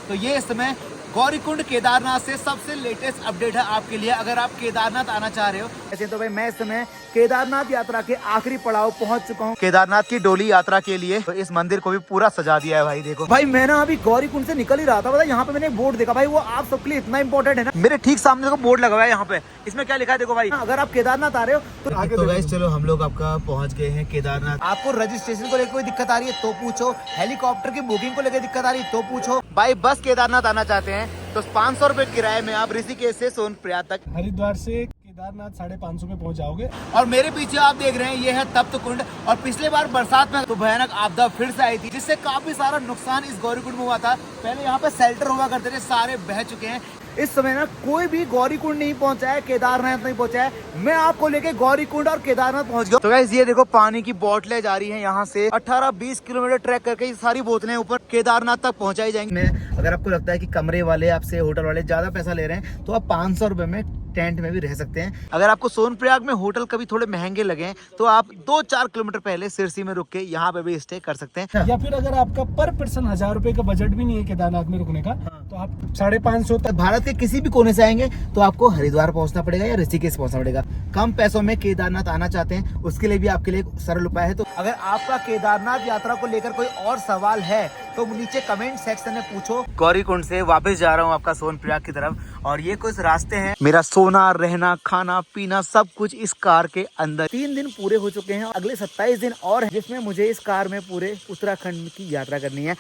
तो ये इस समय गौरीकुंड केदारनाथ से सबसे लेटेस्ट अपडेट है आपके लिए। अगर आप केदारनाथ आना चाह रहे हो ऐसे तो भाई मैं इस समय केदारनाथ यात्रा के आखिरी पड़ाव पहुंच चुका हूँ, केदारनाथ की डोली यात्रा के लिए। तो इस मंदिर को भी पूरा सजा दिया है भाई। देखो भाई मैं ना अभी गौरीकुंड से निकल ही रहा था, यहाँ पे मैंने एक बोर्ड देखा भाई, वो आप सबके लिए इतना इंपॉर्टेंट है ना। मेरे ठीक सामने देखो बोर्ड लगा हुआ है यहाँ पे, इसमें क्या लिखा है देखो भाई, अगर आप केदारनाथ आ रहे हो तो आगे। तो गाइस चलो हम लोग आपका पहुंच गए हैं केदारनाथ। आपको रजिस्ट्रेशन को लेकर कोई दिक्कत आ रही है तो पूछो, हेलीकॉप्टर की बुकिंग को लेकर दिक्कत आ रही है तो पूछो। भाई बस केदारनाथ आना चाहते हैं तो 500 रुपए किराए में आप ऋषिकेश से सोनप्रयाग तक, हरिद्वार से केदारनाथ 550 में पहुंच जाओगे। और मेरे पीछे आप देख रहे हैं ये है तप्त कुंड। और पिछले बार बरसात में तो भयानक आपदा फिर से आई थी, जिससे काफी सारा नुकसान इस गौरीकुंड में हुआ था। पहले यहाँ पे शेल्टर हुआ करते थे, सारे बह चुके हैं। इस समय ना कोई भी गौरीकुंड नहीं पहुंचा है, केदारनाथ नहीं पहुंचा है। मैं आपको लेके गौरीकुंड और केदारनाथ पहुंच गया। तो गाइस ये देखो पानी की बोतलें जा रही हैं यहाँ से 18-20 किलोमीटर ट्रैक करके ये सारी बोतलें ऊपर केदारनाथ तक पहुंचाई जाएंगी। मैं अगर आपको लगता है कि कमरे वाले आपसे होटल वाले ज्यादा पैसा ले रहे हैं तो आप 500 रुपए में टेंट में भी रह सकते हैं। अगर आपको सोनप्रयाग में होटल कभी थोड़े महंगे लगे तो आप 2-4 किलोमीटर पहले सिरसी में रुक के यहाँ पे भी स्टे कर सकते हैं। या फिर अगर आपका पर पर्सन 1000 रुपए का बजट भी नहीं है केदारनाथ में रुकने का, तो आप 550 तक भारत के किसी भी कोने से आएंगे तो आपको हरिद्वार पहुंचना पड़ेगा या ऋषिकेश पहुंचना पड़ेगा। कम पैसों में केदारनाथ आना चाहते हैं उसके लिए भी आपके लिए सरल उपाय है। तो अगर आपका केदारनाथ यात्रा को लेकर कोई और सवाल है तो नीचे कमेंट सेक्शन में पूछो। गौरीकुंड से वापस जा रहा हूँ आपका सोनप्रयाग की तरफ, और ये कुछ रास्ते हैं। मेरा सोना, रहना, खाना पीना सब कुछ इस कार के अंदर। 3 दिन पूरे हो चुके हैं, अगले 27 दिन और हैं, जिसमें मुझे इस कार में पूरे उत्तराखंड की यात्रा करनी है।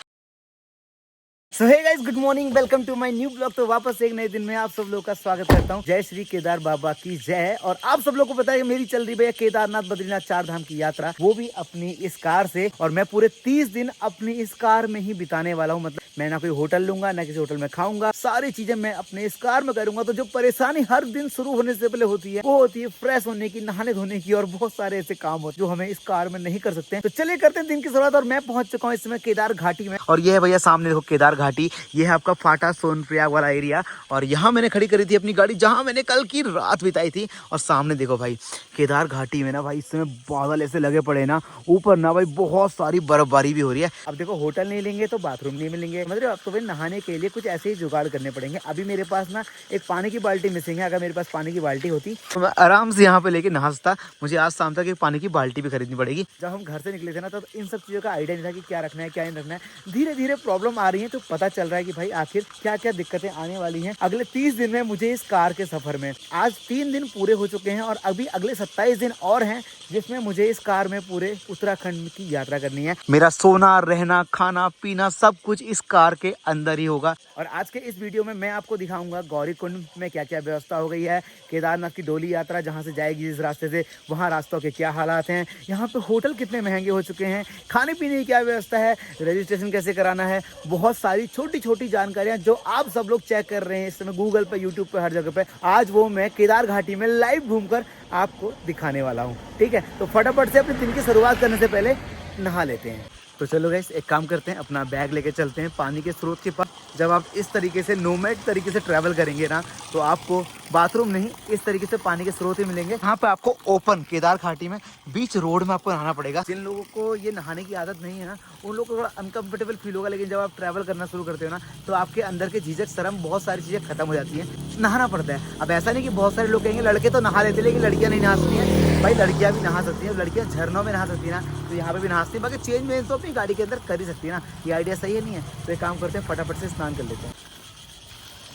So hey guys, good morning, welcome to my new blog. तो वापस एक नए दिन में आप सब लोगों का स्वागत करता हूं। जय श्री केदार बाबा की जय। और आप सब लोगों को पता है कि मेरी चल रही है केदारनाथ बद्रीनाथ 4 धाम की यात्रा, वो भी अपनी इस कार से। और मैं पूरे 30 दिन अपनी इस कार में ही बिताने वाला हूँ। मतलब मैं ना कोई होटल लूंगा, ना किसी होटल में खाऊंगा, सारी चीजें मैं अपने इस कार में करूंगा। तो जो परेशानी हर दिन शुरू होने से पहले होती है वो होती है फ्रेश होने की, नहाने धोने की, और बहुत सारे ऐसे काम होते हैं जो हमें इस कार में नहीं कर सकते। तो चलिए करते हैं दिन की शुरुआत। और मैं पहुंच चुका हूँ इस समय केदार घाटी में, और ये है भैया सामने देखो केदार घाटी। ये है आपका फाटा सोनप्रयाग वाला एरिया, और यहाँ मैंने खड़ी करी थी अपनी गाड़ी जहाँ मैंने कल की रात बिताई थी। और सामने देखो भाई केदार घाटी में ना भाई इस समय बादल ऐसे लगे पड़े ना, ऊपर ना भाई बहुत सारी बर्फबारी भी हो रही है। अब देखो होटल नहीं लेंगे तो बाथरूम नहीं मिलेंगे, मतलब आपको भाई नहाने के लिए कुछ ऐसे ही जुगाड़ करने पड़ेंगे। अभी मेरे पास ना एक पानी की बाल्टी मिसिंग है। अगर मेरे पास पानी की बाल्टी होती तो मैं आराम से यहाँ पे लेके नहा सकता। मुझे आज शाम तक एक पानी की बाल्टी भी खरीदनी पड़ेगी। जब हम घर से निकले थे ना तो इन सब चीज़ों का आइडिया नहीं था कि क्या रखना है क्या नहीं रखना है। धीरे धीरे प्रॉब्लम आ रही है तो पता चल रहा है कि भाई आखिर क्या क्या दिक्कतें आने वाली हैं अगले 30 दिन में मुझे इस कार के सफर में। आज 3 दिन पूरे हो चुके हैं और अभी अगले 27 दिन और हैं जिसमें मुझे इस कार में पूरे उत्तराखंड की यात्रा करनी है। मेरा सोना, रहना, खाना पीना सब कुछ इस कार के अंदर ही होगा। और आज के इस वीडियो में मैं आपको दिखाऊंगा गौरीकुंड में क्या क्या व्यवस्था हो गई है, केदारनाथ की डोली यात्रा जहाँ से जाएगी जिस रास्ते से, वहाँ रास्तों के क्या हालात हैं, यहाँ पे होटल कितने महंगे हो चुके हैं, खाने पीने की क्या व्यवस्था है, रजिस्ट्रेशन कैसे कराना है, बहुत सारी छोटी छोटी जानकारियाँ जो आप सब लोग चेक कर रहे हैं इस समय गूगल पे, यूट्यूब पे, हर जगह पे। आज वो मैं केदार घाटी में लाइव घूमकर आपको दिखाने वाला हूँ। ठीक है, तो फटाफट से अपने दिन की शुरुआत करने से पहले नहा लेते हैं। तो चलो गाइस एक काम करते हैं, अपना बैग लेके चलते हैं पानी के स्रोत के पास। जब आप इस तरीके से नोमैड तरीके से ट्रैवल करेंगे ना तो आपको बाथरूम नहीं, इस तरीके से पानी के स्रोत ही मिलेंगे। यहाँ पे आपको ओपन केदार घाटी में बीच रोड में आपको नहाना पड़ेगा। जिन लोगों को ये नहाने की आदत नहीं है ना उन लोगों को थोड़ा अनकंफर्टेबल फील होगा, लेकिन जब आप ट्रैवल करना शुरू करते हो ना तो आपके अंदर के झिझक, शर्म, बहुत सारी चीजें खत्म हो जाती है। नहाना पड़ता है। अब ऐसा नहीं कि बहुत सारे लोग कहेंगे लड़के तो नहा लेते लेकिन लड़कियां नहीं नहा सकती हैं। भाई लड़कियां भी नहा सकती हैं, लड़कियां झरनों में नहा सकती है ना, तो यहाँ पे भी नहा सकती है। बाकी चेंज वेंज तो अपनी गाड़ी के अंदर कर ही सकती है ना। ये आइडिया सही है नहीं है? तो एक काम करते हैं फटाफट से स्नान कर लेते हैं।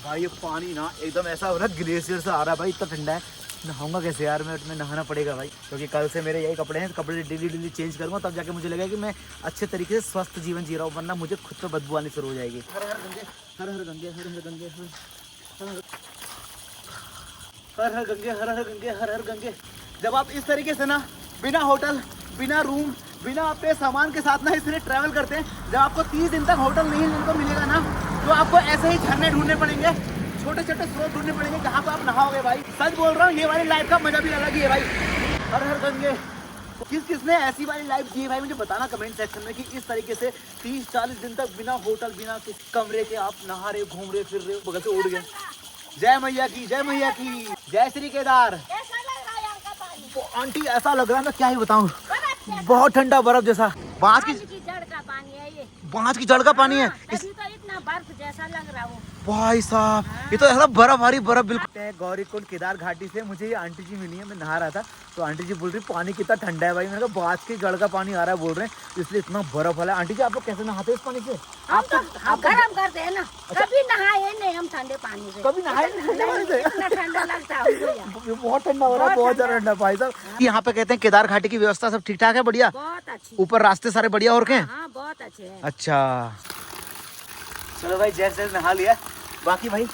भाई ये पानी ना एकदम ऐसा हो रहा है ग्लेशियर से आ रहा है भाई, इतना ठंडा है। नहाऊंगा कैसे यार मैं नहाना पड़ेगा भाई, क्योंकि कल से मेरे यही कपड़े हैं। कपड़े डेली चेंज करूँगा तब जाके मुझे लगेगा कि मैं अच्छे तरीके से स्वस्थ जीवन जी रहा हूँ, वरना मुझे खुद पे बदबू आनी शुरू हो जाएगी। हर हर गंगे, हर हर गंगे, हर हर गंगे, हर हर गंगे, हर हर गंगे, हर हर गंगे। जब आप इस तरीके से ना बिना होटल, बिना रूम, बिना अपने सामान के साथ ना इसलिए ट्रैवल करते हैं, जब आपको 30 दिन तक होटल नहीं उनको मिलेगा ना तो आपको ऐसे ही झरने ढूंढने पड़ेंगे, छोटे छोटे स्रोत ढूंढने पड़ेंगे जहाँ पे आप नहाओगे। भाई सच बोल रहा हूँ, ये वाली लाइफ का मजा भी अलग ही है भाई। हर हर गंगे। किसने ऐसी वाली लाइफ जी है भाई मुझे बताना कमेंट सेक्शन में कि इस तरीके से 30-40 दिन तक बिना होटल, बिना किसी कमरे के आप नहा रहे, घूम रहे, फिर रहे, बगल से उड़ गए। जय मैया की, जय मैया की, जय श्री केदार। आंटी ऐसा लग रहा है मैं क्या ही बताऊँ, बहुत ठंडा बर्फ जैसा। बांस की जड़ का पानी है ये, बांस की जड़ का पानी है। तो इतना बर्फ जैसा लग रहा वो। भाई साहब ये तो ऐसा बर्फ हरी बर्फ बिल्कुल। गौरीकुंड केदार घाटी से मुझे ये आंटी जी मिली है, मैं नहा रहा था तो आंटी जी बोल रही पानी कितना ठंडा है भाई। मैंने कहा बात के गढ़ का पानी आ रहा है बोल रहे हैं इसलिए इतना बर्फ वाला है। आंटी जी आप लोग कैसे नहाते हैं इस पानी से? हम गर्म करते हैं ना, कभी नहाए नहीं हम ठंडे पानी से। कभी नहाए नहीं ठंडे पानी से? इतना ठंडा लगता है हमको यहाँ। ये बहुत ठंडा हो रहा है, बहुत ज्यादा ठंडा भाई साहब। यहाँ पे कहते हैं केदार घाटी की व्यवस्था सब ठीक ठाक है, बढ़िया, बहुत अच्छी। ऊपर रास्ते सारे बढ़िया और के? हाँ बहुत अच्छे है। अच्छा चलो भाई जैसे नहा लिया। बाकी भाई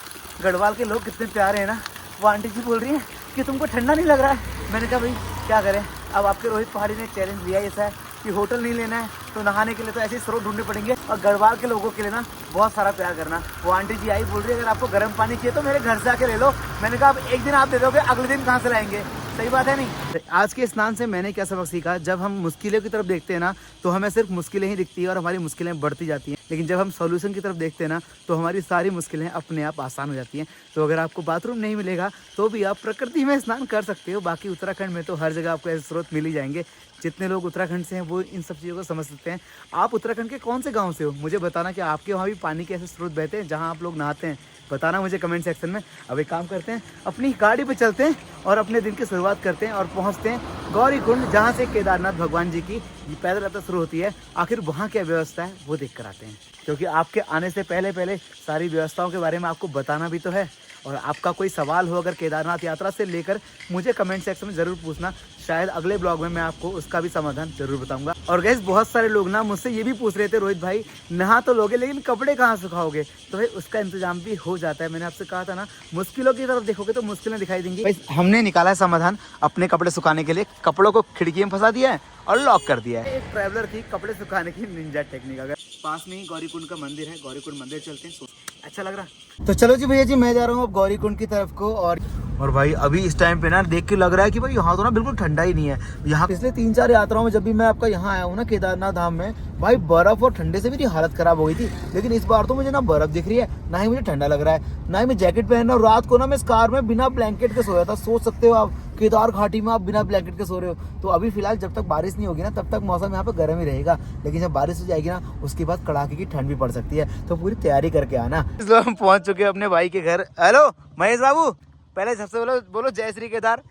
गढ़वाल के लोग कितने प्यारे हैं ना। वो आंटी जी बोल रही है कि तुमको ठंडा नहीं लग रहा है। मैंने कहा भाई क्या करें, अब आपके रोहित पहाड़ी ने चैलेंज लिया ऐसा है कि होटल नहीं लेना है तो नहाने के लिए तो ऐसे ही स्रोत ढूंढने पड़ेंगे। और गढ़वाल के लोगों के लिए ना बहुत सारा प्यार करना। वो आंटी जी आई बोल रही है अगर आपको गर्म पानी चाहिए तो मेरे घर से आके ले लो। मैंने कहा अब एक दिन आप दे दोगे, अगले दिन कहाँ से लाएंगे? सही बात है नहीं? आज के स्नान से मैंने क्या सबक सीखा, जब हम मुश्किलों की तरफ देखते हैं ना तो हमें सिर्फ मुश्किलें ही दिखती है और हमारी मुश्किलें बढ़ती जाती हैं। लेकिन जब हम सॉल्यूशन की तरफ देखते हैं ना तो हमारी सारी मुश्किलें अपने आप आसान हो जाती हैं। तो अगर आपको बाथरूम नहीं मिलेगा तो भी आप प्रकृति में स्नान कर सकते हो। बाकी उत्तराखंड में तो हर जगह आपको ऐसे स्रोत मिल ही जाएंगे। जितने लोग उत्तराखंड से हैं वो इन सब चीज़ों को समझ सकते हैं। आप उत्तराखंड के कौन से गाँव से हो मुझे बताना कि आपके वहाँ भी पानी के ऐसे स्रोत बहते हैं जहाँ आप लोग नहाते हैं, बताना मुझे कमेंट सेक्शन में। अब एक काम करते हैं, अपनी गाड़ी पे चलते हैं और अपने दिन की शुरुआत करते हैं और पहुंचते हैं गौरीकुंड जहां से केदारनाथ भगवान जी की पैदल यात्रा शुरू होती है। आखिर वहां क्या व्यवस्था है वो देख कर आते हैं, क्योंकि आपके आने से पहले पहले सारी व्यवस्थाओं के बारे में आपको बताना भी तो है। और आपका कोई सवाल हो अगर केदारनाथ यात्रा से लेकर मुझे कमेंट सेक्शन में ज़रूर पूछना, शायद अगले ब्लॉग में मैं आपको उसका भी समाधान जरूर बताऊंगा। और गाइस बहुत सारे लोग ना मुझसे ये भी पूछ रहे थे रोहित भाई नहा तो लोगे लेकिन कपड़े कहाँ सुखाओगे, तो भाई उसका इंतजाम भी हो जाता है। मैंने आपसे कहा था ना मुश्किलों की तरफ देखोगे तो मुश्किलें दिखाई देंगी। भाई हमने निकाला है समाधान अपने कपड़े सुखाने के लिए। कपड़ों को खिड़की में फंसा दिया है और लॉक कर दिया है। एक ट्रैवलर थी कपड़े सुखाने की निंजा टेक्निक। अगर पास में ही गौरीकुंड का मंदिर है, गौरीकुंड मंदिर चलते हैं, अच्छा लग रहा। तो चलो जी भैया जी मैं जा रहा हूँ अब गौरीकुंड की तरफ को। और भाई अभी इस टाइम पे ना देख के लग रहा है कि भाई यहाँ तो ना बिल्कुल ठंडा ही नहीं है। यहाँ पिछले 3-4 यात्राओं में जब भी मैं आपका यहाँ आया हूँ ना केदारनाथ धाम में, भाई बर्फ और ठंडे से मेरी हालत खराब हो गई थी। लेकिन इस बार तो मुझे ना बर्फ दिख रही है, ना ही मुझे ठंडा लग रहा है, ना ही मैं जैकेट पहन रहा हूँ। रात को ना मैं इस कार में बिना ब्लैंकेट के सोया था। सोच सकते हो आप केदार घाटी में आप बिना ब्लैंकेट के सो रहे हो। तो अभी फिलहाल जब तक बारिश नहीं होगी ना तब तक मौसम यहाँ पे गर्म ही रहेगा। लेकिन जब बारिश हो जाएगी ना उसके बाद कड़ाके की ठंड भी पड़ सकती है, तो पूरी तैयारी करके आना। हम पहुंच चुके हैं अपने भाई के घर। हेलो महेश बाबू, पहले सबसे बोलो जय श्री केदार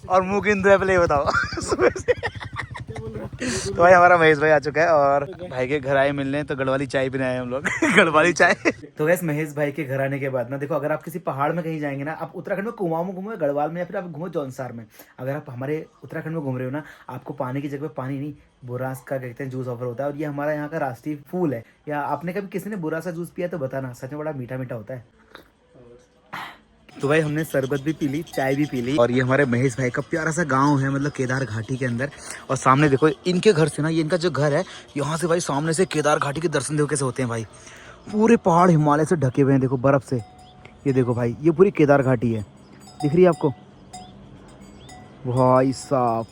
और मुंह की इंद्र पहले बताओ। तो भाई हमारा महेश भाई आ चुका है और भाई के घर आए मिलने, तो गढ़वाली चाय पीने आए हम लोग। गढ़वाली चाय। तो वैसे महेश भाई के घर आने के बाद ना देखो, अगर आप किसी पहाड़ में कहीं जाएंगे ना, आप उत्तराखंड में कुमाऊं में घूमो, गढ़वाल में, या फिर आप घूमो जौनसार में, अगर आप हमारे उत्तराखंड में घूम रहे हो ना, आपको पानी की जगह पानी नहीं बुरास का कहते हैं जूस ऑफर होता है। और ये हमारा यहाँ का राष्ट्रीय फूल है। या आपने कभी किसी ने बुरास का जूस पिया तो बताना, सच में बड़ा मीठा मीठा होता है। तो भाई हमने शरबत भी पी ली, चाय भी पी ली। और ये हमारे महेश भाई का प्यारा सा गांव है, मतलब केदार घाटी के अंदर। और सामने देखो इनके घर से ना, ये इनका जो घर है यहाँ से भाई सामने से केदार घाटी के दर्शन देखो कैसे होते हैं भाई। पूरे पहाड़ हिमालय से ढके हुए हैं, देखो बर्फ से। ये देखो भाई ये पूरी केदार घाटी है, दिख रही है आपको भाई साहब।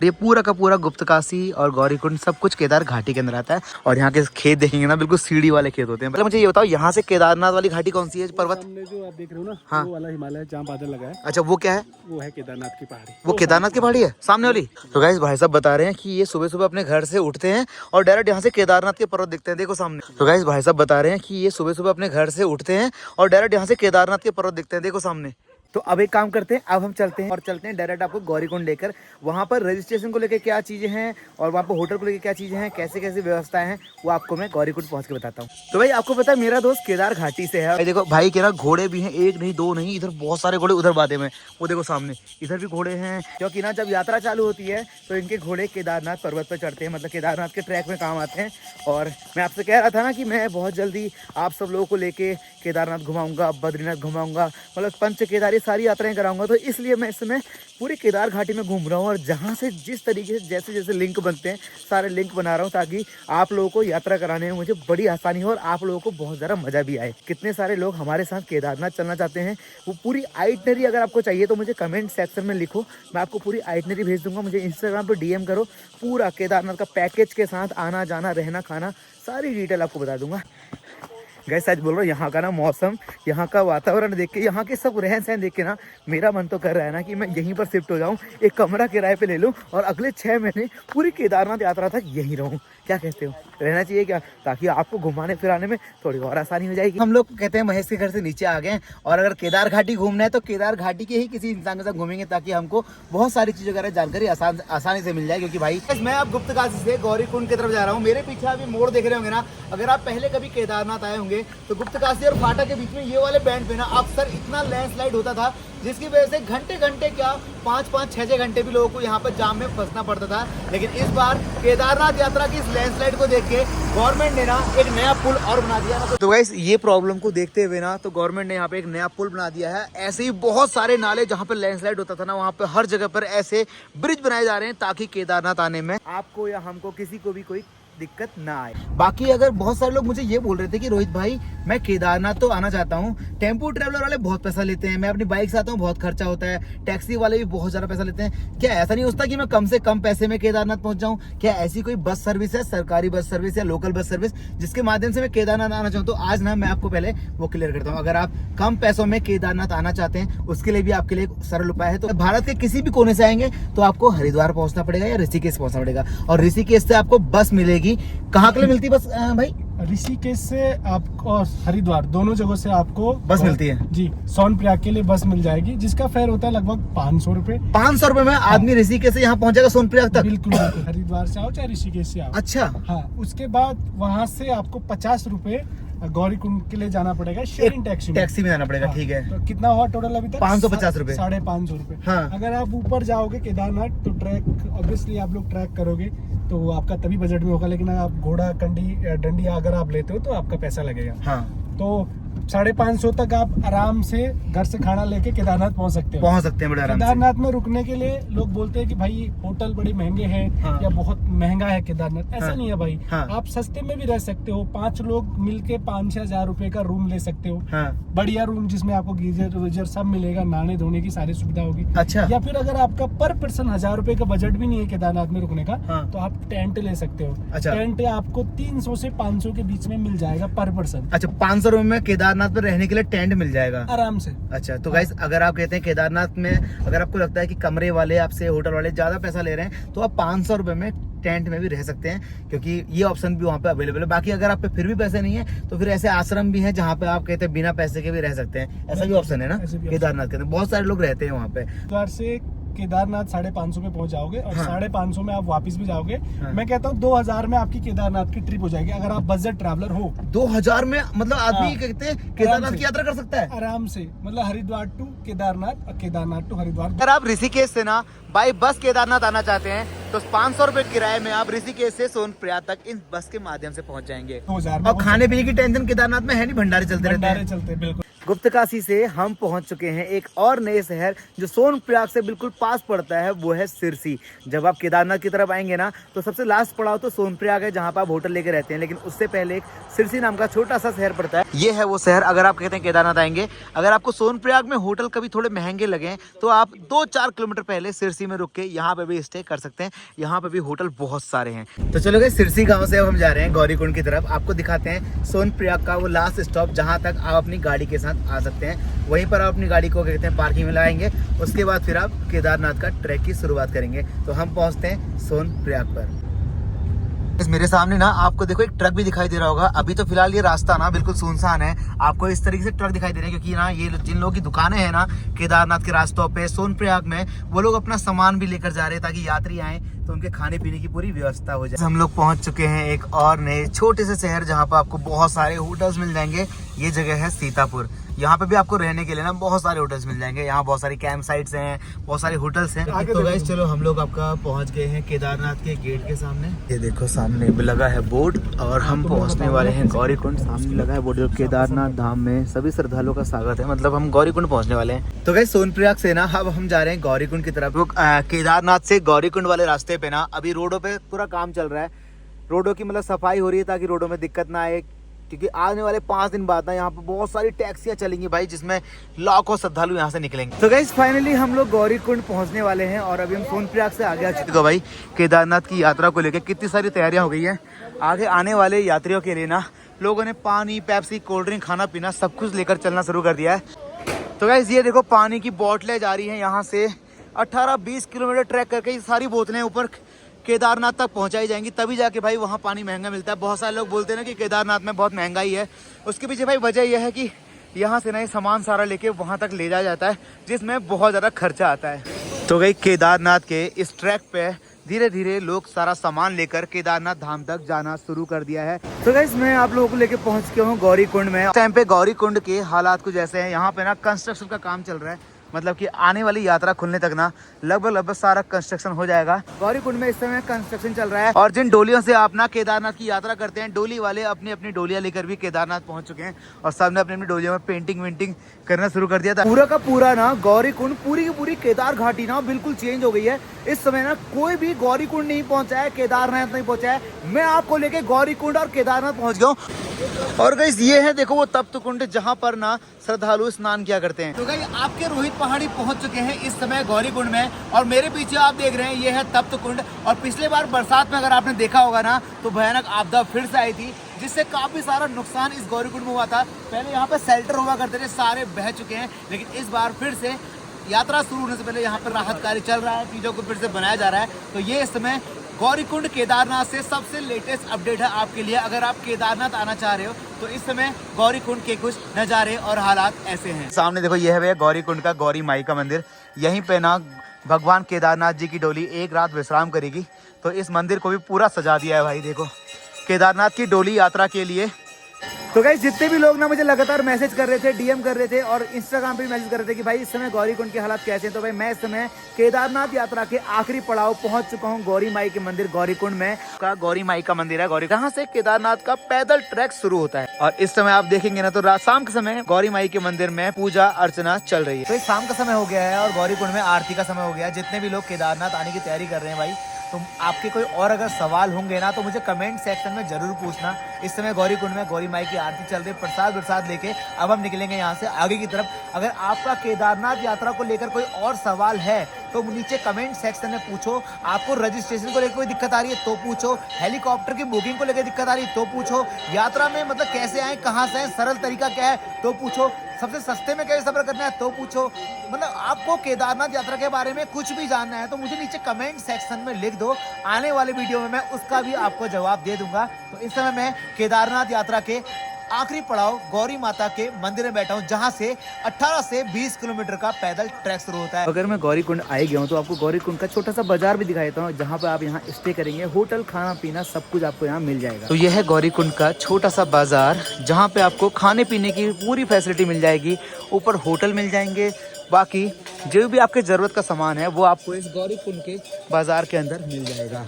ये पूरा का पूरा गुप्तकाशी और गौरीकुंड सब कुछ केदार घाटी के अंदर आता है। और यहाँ के खेत देखेंगे ना बिल्कुल सीढ़ी वाले खेत होते हैं। मतलब मुझे ये बताओ यहाँ से केदारनाथ वाली घाटी कौन सी है पर्वत? जो आप देख रहे हो ना, हाँ, वो वाला हिमालय जहाँ बादल लगा है। अच्छा वो क्या है? वो है केदारनाथ की पहाड़ी। वो केदारनाथ की पहाड़ी है सामने वाली। तो गाइस भाई साहब बता रहे हैं कि ये सुबह सुबह अपने घर से उठते हैं और डायरेक्ट यहाँ से केदारनाथ के पर्वत दिखते हैं, देखो सामने। तो गाइस भाई साहब बता रहे हैं कि ये सुबह सुबह अपने घर से उठते हैं और डायरेक्ट यहाँ से केदारनाथ के पर्वत दिखते हैं, देखो सामने। तो अब एक काम करते हैं, अब हम चलते हैं और चलते हैं डायरेक्ट आपको गौरीकुंड लेकर। वहाँ पर रजिस्ट्रेशन को लेकर क्या चीज़ें हैं और वहाँ पर होटल को लेकर क्या चीज़ें हैं, कैसे कैसे व्यवस्थाएं हैं, वो आपको मैं गौरीकुंड पहुँच के बताता हूँ। तो भाई आपको पता है मेरा दोस्त केदार घाटी से है। देखो भाई के ना घोड़े भी हैं, एक नहीं दो नहीं, इधर बहुत सारे घोड़े उधर बाधे में, वो देखो सामने इधर भी घोड़े हैं। क्योंकि ना जब यात्रा चालू होती है तो इनके घोड़े केदारनाथ पर्वत पर चढ़ते हैं, मतलब केदारनाथ के ट्रैक में काम आते हैं। और मैं आपसे कह रहा था ना कि मैं बहुत जल्दी आप सब लोगों को लेके केदारनाथ घुमाऊंगा, बद्रीनाथ घुमाऊंगा, मतलब पंच केदार ये सारी यात्राएं कराऊंगा। तो इसलिए मैं इस समय पूरी केदार घाटी में घूम रहा हूँ और जहाँ से जिस तरीके से जैसे जैसे लिंक बनते हैं सारे लिंक बना रहा हूँ, ताकि आप लोगों को यात्रा कराने में मुझे बड़ी आसानी हो और आप लोगों को बहुत ज़्यादा मज़ा भी आए। कितने सारे लोग हमारे साथ केदारनाथ चलना चाहते हैं, वो पूरी आइटनरी अगर आपको चाहिए तो मुझे कमेंट सेक्शन में लिखो, मैं आपको पूरी आइटनरी भेज दूंगा। मुझे इंस्टाग्राम पर DM करो, पूरा केदारनाथ का पैकेज के साथ आना जाना रहना खाना सारी डिटेल आपको बता दूंगा। गैस सच बोल रहा हूँ, यहाँ का ना मौसम, यहाँ का वातावरण देख के, यहाँ के सब रहन सहन देख के ना मेरा मन तो कर रहा है ना कि मैं यहीं पर शिफ्ट हो जाऊँ, एक कमरा किराए पे ले लूँ और अगले 6 महीने पूरी केदारनाथ यात्रा तक यहीं रहूँ। क्या कहते हो, रहना चाहिए क्या? ताकि आपको घुमाने फिराने में थोड़ी और आसानी हो जाएगी। हम लोग कहते हैं महेश के घर से नीचे आ गए हैं और अगर केदार घाटी घूमना है तो केदार घाटी के ही किसी इंसान के साथ घूमेंगे ताकि हमको बहुत सारी चीज़ों वगैरह जानकारी आसानी से मिल जाए। क्योंकि भाई मैं अब गुप्तकाशी से गौरीकुंड की तरफ जा रहा हूँ। मेरे पीछे अभी मोड़ देख रहे होंगे ना, अगर आप पहले कभी केदारनाथ आए होंगे तो गुप्तकाशी और फाटा के बीच में ये वाले बैंड पे ना अक्सर इतना लैंडस्लाइड होता था जिसकी वजह से घंटे घंटे क्या 5-5, 6-6 घंटे भी लोगों को यहाँ पर जाम में फंसना पड़ता था। लेकिन इस बार केदारनाथ यात्रा की इस लैंडस्लाइड को देख के गवर्नमेंट ने ना एक नया पुल और बना दिया। तो गाइस ये प्रॉब्लम को देखते हुए ना तो गवर्नमेंट ने यहाँ पे एक नया पुल बना दिया है। ऐसे ही बहुत सारे नाले जहाँ पे लैंडस्लाइड होता था ना, वहाँ पे हर जगह पर ऐसे ब्रिज बनाए जा रहे हैं ताकि केदारनाथ आने में आपको या हमको किसी को भी कोई दिक्कत ना आए। बाकी अगर बहुत सारे लोग मुझे ये बोल रहे थे कि रोहित भाई मैं केदारनाथ तो आना चाहता हूँ, टेम्पो ट्रेवलर वाले बहुत पैसा लेते हैं, मैं अपनी बाइक से आता हूँ बहुत खर्चा होता है, टैक्सी वाले भी बहुत ज्यादा पैसा लेते हैं, क्या ऐसा नहीं होता कि मैं कम से कम पैसे में केदारनाथ पहुंच जाऊँ? क्या ऐसी कोई बस सर्विस है, सरकारी बस सर्विस या लोकल बस सर्विस, जिसके माध्यम से मैं केदारनाथ आना चाहूँ? तो आज ना मैं आपको पहले वो क्लियर करता हूँ। अगर आप कम पैसों में केदारनाथ आना चाहते हैं उसके लिए भी आपके लिए एक सरल उपाय है। तो भारत के किसी भी कोने से आएंगे तो आपको हरिद्वार पहुंचना पड़ेगा या ऋषिकेश पहुंचना पड़ेगा और ऋषिकेश से आपको बस मिलेगी। कहाँ के लिए मिलती बस भाई? ऋषिकेश से आपको हरिद्वार दोनों जगह से आपको बस मिलती है जी। सोनप्रयाग के लिए बस मिल जाएगी जिसका फेयर होता है लगभग 500 रुपए। 500 रुपए में आदमी ऋषिकेश से यहाँ पहुंचेगा सोनप्रयाग तक? बिल्कुल, हरिद्वार से आओ चाहे ऋषिकेश से आओ। अच्छा हाँ, उसके बाद वहाँ से आपको 50 रुपए गौरीकुंड के लिए जाना पड़ेगा शेयरिंग टैक्सी में जाना पड़ेगा। हाँ, ठीक है। तो कितना हुआ टोटल अभी तक? 550 रुपए। 550 रुपए। हाँ। अगर आप ऊपर जाओगे केदारनाथ तो ट्रैक ऑब्वियसली आप लोग ट्रैक करोगे तो वो आपका तभी बजट में होगा। लेकिन अगर आप घोड़ा डंडी अगर आप लेते हो तो आपका पैसा लगेगा। हाँ। तो 550 तक आप आराम से घर से खाना लेके केदारनाथ पहुंच सकते हैं बड़े आराम से। केदारनाथ में रुकने के लिए लोग बोलते हैं कि भाई होटल बड़े महंगे हैं। हाँ। या बहुत महंगा है केदारनाथ। ऐसा नहीं है भाई। हाँ। आप सस्ते में भी रह सकते हो। 5 लोग मिलके 5-6 हजार रुपए का रूम ले सकते हो। हाँ। बढ़िया रूम जिसमें आपको गीजर वीजर सब मिलेगा, नहाने धोने की सारी सुविधा होगी। अच्छा। या फिर अगर आपका पर पर्सन 1000 रुपए का बजट भी नहीं है केदारनाथ में रुकने का, तो आप टेंट ले सकते हो। अच्छा। टेंट आपको 300 से 500 के बीच में मिल जाएगा पर पर्सन। अच्छा, 500 रुपए में केदारनाथ पर रहने के लिए टेंट मिल जाएगा आराम से। अच्छा, तो गाइस अगर आप कहते हैं केदारनाथ में अगर आपको लगता है कि कमरे वाले आपसे होटल वाले ज्यादा पैसा ले रहे हैं तो आप 500 रुपए में टेंट में भी रह सकते हैं क्योंकि ये ऑप्शन भी वहाँ पे अवेलेबल है। बाकी अगर आप पे फिर भी पैसे नहीं है तो फिर ऐसे आश्रम भी हैं जहाँ पे आप कहते हैं बिना पैसे के भी रह सकते हैं। ऐसा भी ऑप्शन है ना केदारनाथ के अंदर, बहुत सारे लोग रहते हैं वहाँ पे। केदारनाथ 550 में पहुंच जाओगे और 550 में आप वापस भी जाओगे। मैं कहता हूँ 2000 में आपकी केदारनाथ की ट्रिप हो जाएगी अगर आप बजट ट्रैवलर हो। 2000 में मतलब आदमी कहते हैं केदारनाथ की यात्रा कर सकता है आराम से। मतलब हरिद्वार टू केदारनाथ और केदारनाथ टू हरिद्वार। अगर आप ऋषिकेश से ना बाई बस केदारनाथ आना चाहते हैं तो 500 रुपए किराए में आप ऋषिकेश से सोनप्रयाग तक इन बस के माध्यम से पहुंच जाएंगे। 2000 और खाने पीने की टेंशन केदारनाथ में है नहीं, भंडारे चलते रहते हैं। बिल्कुल। गुप्तकाशी से हम पहुंच चुके हैं एक और नए शहर जो सोनप्रयाग से बिल्कुल पास पड़ता है, वो है सिरसी। जब आप केदारनाथ की तरफ आएंगे ना तो सबसे लास्ट पड़ाव तो सोनप्रयाग है जहां पर आप होटल लेके रहते हैं, लेकिन उससे पहले एक सिरसी नाम का छोटा सा शहर पड़ता है। ये है वो शहर। अगर आप कहते हैं केदारनाथ आएंगे, अगर आपको सोनप्रयाग में होटल कभी थोड़े महंगे लगे तो आप 2-4 किलोमीटर पहले सिरसी में रुक के यहाँ पे भी स्टे कर सकते हैं। यहाँ पे भी होटल बहुत सारे हैं। तो चलो गए, सिरसी गाँव से अब हम जा रहे हैं गौरीकुंड की तरफ। आपको दिखाते हैं सोनप्रयाग का वो लास्ट स्टॉप जहाँ तक आप अपनी गाड़ी के साथ आ सकते हैं। वहीं पर आप अपनी गाड़ी को कहते हैं पार्किंग में लगाएंगे, उसके बाद फिर आप केदारनाथ का ट्रैक की शुरुआत करेंगे। तो हम पहुंचते हैं सोनप्रयाग पर। मेरे सामने ना आपको देखो एक ट्रक भी दिखाई दे रहा होगा। अभी तो फिलहाल ये रास्ता ना बिल्कुल सुनसान है, आपको इस तरीके से ट्रक दिखाई दे रहे हैं क्योंकि ना ये जिन लोगों की दुकानें हैं ना केदारनाथ के रास्तों पे सोनप्रयाग में, वो लोग अपना सामान भी लेकर जा रहे हैं ताकि यात्री आए तो उनके खाने पीने की पूरी व्यवस्था हो जाए। हम लोग पहुंच चुके हैं एक और नए छोटे से शहर जहाँ पर आपको बहुत सारे होटल्स मिल जाएंगे। ये जगह है सीतापुर। यहाँ पे भी आपको रहने के लिए ना बहुत सारे होटल्स मिल जाएंगे। यहाँ बहुत सारी कैंप साइट्स हैं, बहुत सारे होटल्स हैं। तो गाइस चलो हम लोग आपका पहुँच गए हैं केदारनाथ के गेट के सामने। ये देखो सामने लगा है बोर्ड और हम पहुँचने वाले हैं गौरीकुंड। सामने लगा है बोर्ड, केदारनाथ धाम में सभी श्रद्धालुओं का स्वागत है। मतलब हम गौरीकुंड पहुँचने वाले हैं। तो गाइस सोनप्रयाग से ना अब हम जा रहे हैं गौरीकुंड की तरफ। केदारनाथ से गौरीकुंड वाले रास्ते पे ना अभी रोडों पे पूरा काम चल रहा है। रोडों की मतलब सफाई हो रही है ताकि रोडों में दिक्कत ना आए, क्योंकि आने वाले 5 दिन बाद ना यहाँ पे बहुत सारी टैक्सियाँ चलेंगी भाई, जिसमें लाखों श्रद्धालु यहाँ से निकलेंगे। तो गाइस फाइनली हम लोग गौरीकुंड पहुँचने वाले हैं और अभी हम सोनप्रयाग से आगे आ चुके हैं। भाई केदारनाथ की यात्रा को लेकर कितनी सारी तैयारियाँ हो गई हैं। आगे आने वाले यात्रियों के लिए ना लोगों ने पानी, पेप्सी, कोल्ड ड्रिंक, खाना पीना सब कुछ लेकर चलना शुरू कर दिया है। तो गाइस ये देखो पानी की बोतलें जा रही हैं यहाँ से 18-20 किलोमीटर ट्रैक करके ये सारी बोतलें ऊपर केदारनाथ तक पहुँचाई जाएंगी, तभी जाके भाई वहाँ पानी महंगा मिलता है। बहुत सारे लोग बोलते हैं ना कि केदारनाथ में बहुत महंगाई है, उसके पीछे भाई वजह यह है कि यहाँ से ना ये सामान सारा लेके वहाँ तक ले जाया जाता है, जिसमें बहुत ज़्यादा खर्चा आता है। तो भाई केदारनाथ के इस ट्रैक पे धीरे धीरे लोग सारा सामान लेकर केदारनाथ धाम तक जाना शुरू कर दिया है। तो गाइस मैं आप लोगों को लेके पहुंच गया हूँ गौरी कुंड में। इस टाइम पे गौरी कुंड के हालात कुछ ऐसे हैं, यहाँ पे ना कंस्ट्रक्शन का काम चल रहा है, मतलब कि आने वाली यात्रा खुलने तक ना लगभग सारा कंस्ट्रक्शन हो जाएगा। गौरी कुंड में इस समय कंस्ट्रक्शन चल रहा है और जिन डोलियों से आप ना केदारनाथ की यात्रा करते हैं, डोली वाले अपनी अपनी डोलियां लेकर भी केदारनाथ पहुंच चुके हैं और सबने अपनी अपनी डोलियों में पेंटिंग वेंटिंग करना शुरू कर दिया था। पूरा का पूरा ना गौरी कुंड, पूरी की पूरी केदार घाटी ना बिल्कुल चेंज हो गई है। इस समय ना कोई भी गौरी कुंड नहीं पहुंचा है, केदारनाथ नहीं पहुंचा है। मैं आपको लेके गौरी कुंड और केदारनाथ पहुंच गया हूँ। और गाइस ये है देखो वो तप्त कुंड, जहाँ पर ना श्रद्धालु स्नान किया करते हैं। तो गाइस आपके रोहित पहाड़ी पहुंच चुके हैं इस समय गौरी कुंड में, और मेरे पीछे आप देख रहे हैं ये है तप्त कुंड। और पिछले बार बरसात में अगर आपने देखा होगा ना तो भयानक आपदा फिर से आई थी, जिससे काफी सारा नुकसान इस गौरी कुंड में हुआ था। पहले यहाँ पे शेल्टर हुआ करते थे, सारे बह चुके हैं, लेकिन इस बार फिर से यात्रा शुरू होने से पहले यहाँ पर राहत कार्य चल रहा है, चीजों को फिर से बनाया जा रहा है। तो ये इस समय गौरी कुंड केदारनाथ से सबसे लेटेस्ट अपडेट है आपके लिए। अगर आप केदारनाथ आना चाह रहे हो तो इस समय गौरी कुंड के कुछ नज़ारे और हालात ऐसे हैं। सामने देखो ये है भैया गौरी कुंड का गौरी माई का मंदिर। यहीं पे ना भगवान केदारनाथ जी की डोली एक रात विश्राम करेगी। तो इस मंदिर को भी पूरा सजा दिया है भाई, देखो केदारनाथ की डोली यात्रा के लिए। तो गाइस जितने भी लोग ना मुझे लगातार मैसेज कर रहे थे, डीएम कर रहे थे और इंस्टाग्राम पे भी मैसेज कर रहे थे कि भाई इस समय गौरी कुंड के हालात कैसे हैं, तो भाई मैं इस समय केदारनाथ यात्रा के आखिरी पड़ाव पहुंच चुका हूं गौरी माई के मंदिर गौरी कुंड में। का गौरी माई का मंदिर है गौरी, जहाँ से केदारनाथ का पैदल ट्रैक शुरू होता है। और इस समय आप देखेंगे ना तो शाम के समय गौरी माई के मंदिर में पूजा अर्चना चल रही है। तो शाम का समय हो गया है और गौरी कुंड में आरती का समय हो गया है। जितने भी लोग केदारनाथ आने की तैयारी कर रहे हैं भाई, तो आपके कोई और अगर सवाल होंगे ना तो मुझे कमेंट सेक्शन में जरूर पूछना। इस समय गौरी कुंड में गौरी माई की आरती चल रही है, प्रसाद लेके अब हम निकलेंगे यहाँ से आगे की तरफ। अगर आपका केदारनाथ यात्रा को लेकर कोई और सवाल है तो नीचे कमेंट सेक्शन में पूछो। आपको रजिस्ट्रेशन को लेकर कोई दिक्कत आ रही है तो पूछो, हेलीकॉप्टर की बुकिंग को लेकर दिक्कत आ रही है तो पूछो, यात्रा में मतलब कैसे आए, कहाँ से आए, सरल तरीका क्या है तो पूछो, सबसे सस्ते में कैसे सफर करना है तो पूछो। मतलब आपको केदारनाथ यात्रा के बारे में कुछ भी जानना है तो मुझे नीचे कमेंट सेक्शन में लिख दो, आने वाले वीडियो में मैं उसका भी आपको जवाब दे दूंगा। तो इस समय मैं केदारनाथ यात्रा के आखिरी पड़ाव गौरी माता के मंदिर में बैठा हूँ, जहाँ से 18 से 20 किलोमीटर का पैदल ट्रैक शुरू होता है। अगर मैं गौरी कुंड आ गया हूँ तो आपको गौरी कुंड का छोटा सा बाजार भी दिखा देता हूँ, जहाँ पे आप यहाँ स्टे करेंगे, होटल, खाना पीना सब कुछ आपको यहाँ मिल जाएगा। तो यह है गौरी कुंड का छोटा सा बाजार, जहाँ पे आपको खाने पीने की पूरी फैसिलिटी मिल जाएगी, ऊपर होटल मिल जाएंगे, बाकी जो भी आपके जरूरत का सामान है वो आपको इस गौरी कुंड के बाजार के अंदर मिल जाएगा।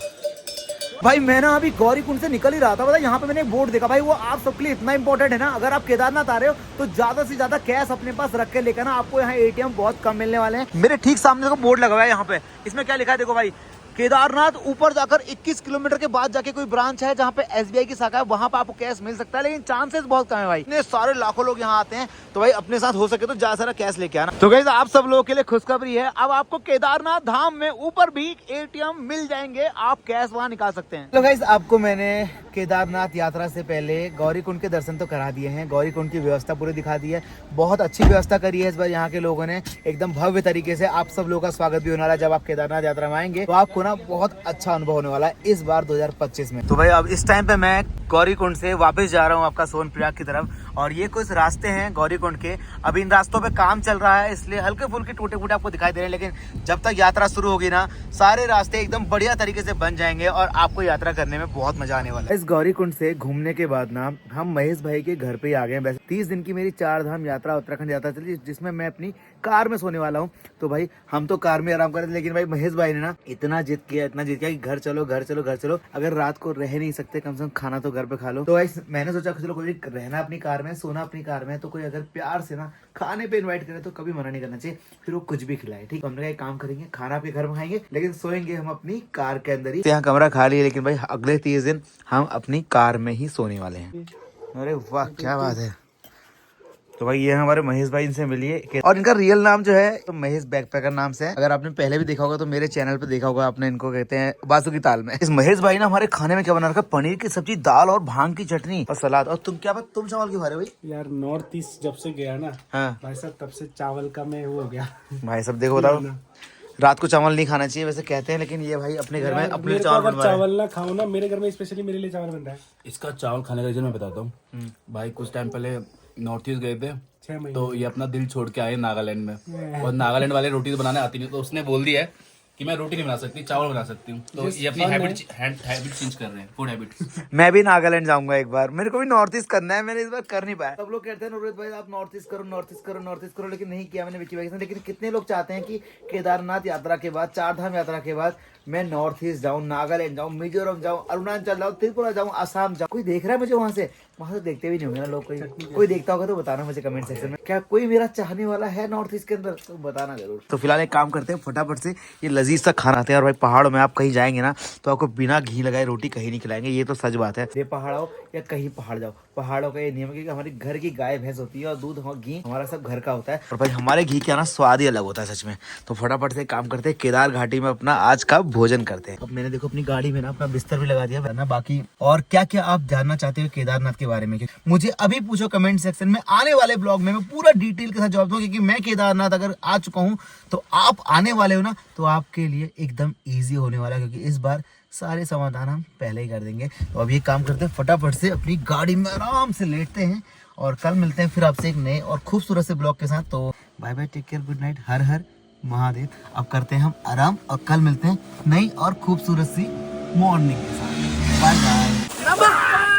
भाई मैं ना अभी गौरी कुंड से निकल ही रहा था, यहाँ पे मैंने एक बोर्ड देखा भाई, वो आप सबके लिए इतना इंपॉर्टेंट है ना, अगर आप केदारनाथ आ रहे हो तो ज्यादा से ज्यादा कैश अपने पास रख के लेकर ना, आपको यहाँ एटीएम बहुत कम मिलने वाले हैं। मेरे ठीक सामने देखो बोर्ड लगा हुआ है यहाँ पे, इसमें क्या लिखा है देखो भाई, केदारनाथ ऊपर जाकर 21 किलोमीटर के बाद जाके कोई ब्रांच है जहाँ पे एसबीआई की शाखा है, वहां पे आपको कैश मिल सकता है, लेकिन चांसेस बहुत कम है भाई। इतने सारे लाखों लोग यहाँ आते हैं तो भाई अपने साथ हो सके तो ज्यादा सारा कैश लेके आना। तो गाइस आप सब लोगों के लिए खुशखबरी है, अब आपको केदारनाथ धाम में ऊपर भी एटीएम मिल जाएंगे, आप कैश वहाँ निकाल सकते हैं। तो गाइस आपको मैंने केदारनाथ यात्रा से पहले गौरी कुंड के दर्शन तो करा दिए हैं, गौरी कुंड की व्यवस्था पूरी दिखा दी है, बहुत अच्छी व्यवस्था करी है इस बार यहाँ के लोगों ने, एकदम भव्य तरीके से। आप सब लोगों का स्वागत भी होने वाला है, जब आप केदारनाथ यात्रा में आएंगे तो आपको ना बहुत अच्छा अनुभव होने वाला है इस बार 2025 में। तो भाई अब इस टाइम पे मैं गौरी कुंड से वापस जा रहा हूँ आपका सोनप्रयाग की तरफ, और ये कुछ रास्ते हैं गौरी कुंड के, अभी इन रास्तों पे काम चल रहा है इसलिए हल्के फुल्के टूटे फूटे आपको दिखाई दे रहे हैं, लेकिन जब तक यात्रा शुरू होगी ना सारे रास्ते एकदम बढ़िया तरीके से बन जाएंगे और आपको यात्रा करने में बहुत मजा आने वाला है। इस गौरी कुंड से घूमने के बाद ना हम महेश भाई के घर पे आ गए। वैसे 30 दिन की मेरी 4 धाम यात्रा उत्तराखंड यात्रा चली, जिसमें मैं अपनी कार में सोने वाला हूँ। तो भाई हम तो कार में आराम कर रहे थे, लेकिन भाई महेश भाई ने ना इतना जिद किया कि घर चलो घर चलो घर चलो, अगर रात को रह नहीं सकते कम से कम खाना तो घर पे खा लो। तो भाई मैंने सोचा चलो कोई रहना अपनी कार में, सोना अपनी कार में, तो कोई अगर प्यार से ना खाने पे इनवाइट करे तो कभी मना नहीं करना चाहिए, फिर वो कुछ भी खिलाए। ठीक, हमने एक काम करेंगे, खाना आपके घर में खाएंगे लेकिन सोएंगे हम अपनी कार के अंदर ही। यहाँ कमरा खाली है, लेकिन भाई अगले 30 दिन हम अपनी कार में ही सोने वाले हैं। अरे वाह क्या बात है। तो भाई ये हमारे महेश भाई, इनसे मिलिए। और इनका रियल नाम जो है तो महेश बैकपैकर नाम से है। अगर आपने पहले भी देखा होगा तो मेरे चैनल पे देखा होगा आपने, इनको कहते हैं बासुकी ताल में। इस महेश भाई ना हमारे खाने में क्या बना रखा, पनीर की सब्जी, दाल और भांग की चटनी और सलाद। और तुम क्या बात, तुम चावल क्यों खा रहे हो भाई? यार नॉर्थ ईस्ट जब से गया ना भाई साहब, तब से चावल का मैं वो हो गया भाई सब देखो, बताओ रात को चावल नहीं खाना चाहिए वैसे कहते हैं, लेकिन ये भाई अपने घर में अपने चावल ना खाओ ना, मेरे घर में स्पेशली मेरे लिए चावल बन रहा है। इसका चावल खाने का रीजन मैं बताता हूँ भाई। कुछ टाइम पहले नॉर्थ ईस्ट गए थे, 6 महीने तो ये अपना दिल छोड़ के आए नागालैंड में, और नागालैंड वाले रोटी तो बनाने आती नहीं, तो उसने बोल दिया है कि मैं रोटी नहीं बना सकती, चावल बना सकती हूँ। तो ये अपनी हैबिट चेंज कर रहे हैं, फूड हैबिट्स। मैं भी नागालैंड जाऊंगा एक बार, मेरे को भी नॉर्थ ईस्ट करना है, मैंने इस बार कर नहीं पाया। सब लोग कहते हैं रोहित भाई आप नॉर्थ ईस्ट करो, नॉर्थ ईस्ट करो, नॉर्थ ईस्ट करो, लेकिन नहीं किया मैंने विकी भाई से। लेकिन कितने लोग चाहते हैं कि केदारनाथ यात्रा के बाद, 4 धाम यात्रा के बाद मैं नॉर्थ ईस्ट जाऊँ, नागालैंड जाऊँ, मिजोरम जाऊँ, अरुणाचल जाऊँ, त्रिपुरा जाऊँ, असम जाऊँ। कोई देख रहा है मुझे वहाँ से देखते भी नहीं होंगे ना लोग। कोई देखता होगा तो बताना मुझे कमेंट सेक्शन में। क्या कोई मेरा चाहने वाला है नॉर्थ ईस्ट के अंदर तो बताना जरूर। तो फिलहाल एक काम करते हैं, फटाफट से ये लजीज सा खाना आते हैं। और भाई पहाड़ों में आप कहीं जाएंगे ना तो आपको बिना घी लगाए रोटी कहीं नहीं खिलाएंगे, ये तो सच बात है। ये पहाड़ हो या कहीं पहाड़ जाओ, पहाड़ों का ये नियम है कि हमारी घर की गाय भैंस होती है और दूध और घी हमारा सब घर का होता है। और भाई हमारे घी का ना स्वाद ही अलग होता है सच में। तो फटाफट से काम करते हैं, केदार घाटी में अपना आज का भोजन करते हैं। अब मैंने देखो अपनी गाड़ी में ना अपना बिस्तर भी लगा दिया वरना बाकी। और क्या क्या आप जानना चाहते हो केदारनाथ के बारे में, मुझे अभी पूछो कमेंट सेक्शन में। आने वाले ब्लॉग में मैं पूरा डिटेल के साथ जवाब दूंगा, क्योंकि मैं केदारनाथ अगर आ चुका हूँ तो आप आने वाले हो ना तो आपके लिए एकदम ईजी होने वाला है, क्योंकि इस बार सारे समाधान हम पहले ही कर देंगे। तो अब ये काम करते हैं, फटाफट से अपनी गाड़ी में आराम से लेटते हैं और कल मिलते हैं फिर आपसे एक नए और खूबसूरत से ब्लॉग के साथ। तो bye bye, take care, good night, हर हर महादेव। अब करते हैं हम आराम और कल मिलते हैं नई और खूबसूरत सी मॉर्निंग के साथ। Bye bye.